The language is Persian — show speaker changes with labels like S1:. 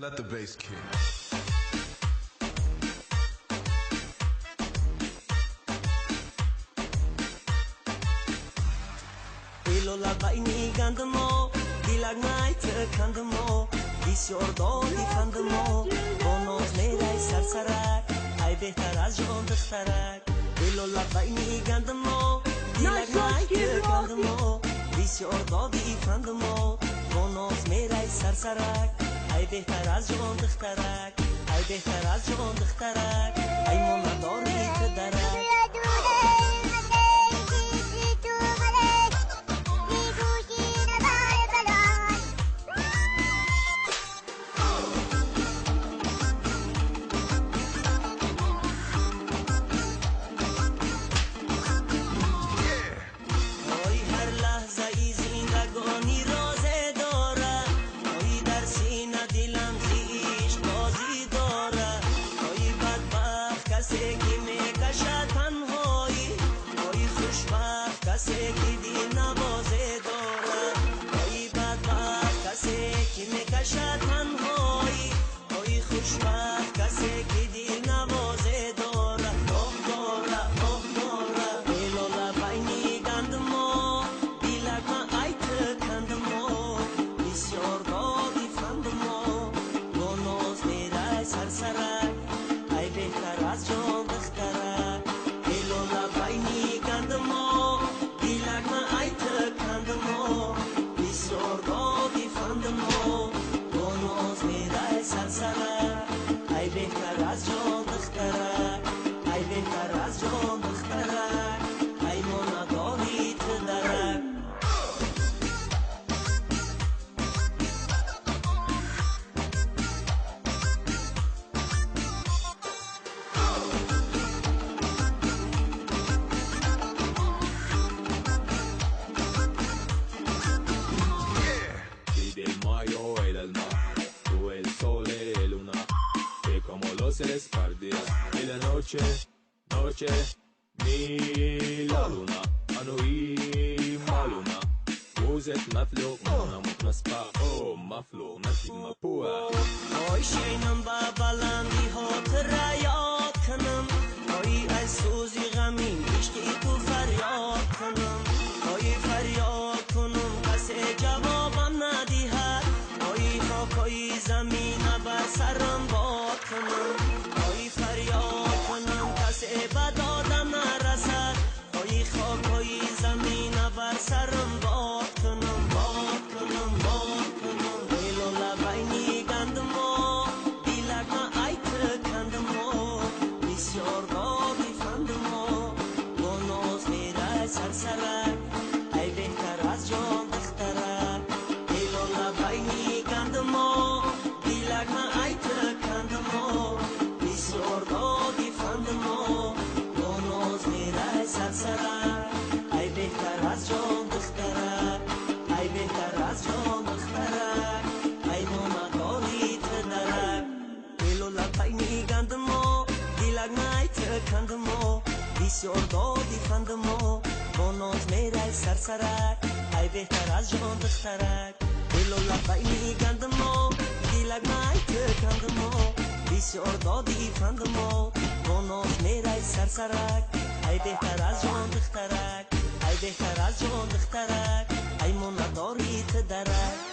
S1: Let the bass kick.
S2: Ilola baini gandmo, dilagmai kandmo, بسیار دیفندمو با ناز میرای سرسرک ای بهتر از جان دخترک دلو لبای میگندمو دیلک نای کندمو بسیار دیفندمو با ناز میرای سرسرک ای بهتر از جان دخترک ای بهتر از جان دخترک ای من نداری پدرک کسی که دی نوازه داره ای بدبخت کسی که میکشه تنهایی ای خوشبخت کسی که دی نوازه داره آه داره آه داره دلو لبای میگندمو دیلک ما ای تکندمو بسیار دادی فندمو با ناز میرای سرسرک ای بهتر از جان دخترک دلو لبای میگندمو بسیار دادی فندمو با ناز میرای سرسرک ای بهتر از جان دخترک ای بهتر از جان دخترک ای ما نداری تدرک
S3: Y la noche, mi la luna أنا ويما لونا وزت مفلوق مانا مطنسبا أو مفلوق مثل مبوع
S2: آی شینم بابالم بی خاطر یاد کنم آی از سوزی غمین عشقی تو فریاد کنم آی فریاد کنم کسی جوابم ندیهد آی خاکای زمین بر سرم باد کنم آی فریاد کنم کسی به دادم نرسد آی خاکای زمین بر سرم باد کنم باد کنم باد کنم دلو لبای میگندمو دیلک ما ای تکندمو بسیار دادی فندمو با ناز میرای سرسرک ای بهتر از جان دخترک دلو لبای میگندمو دیلک ما ای تکندمو بسیار دادی فندمو با ناز میرای سرسرک ای بهتر از جان دخترک ای بهتر از جان دخترک ای ما نداری تدرک دلو لبای میگندمو دیلک نای تکندمو بسیار دادی فندمو با ناز میرای سرسرک ای بهتر از جان دخترک دلو لبای میگندمو دیلک نای تکندمو بسیار دادی فندمو با ناز میرای سرسرک ای بهتر از جان دخترک ای بهتر از جان دخترک ای ما نداری تدرک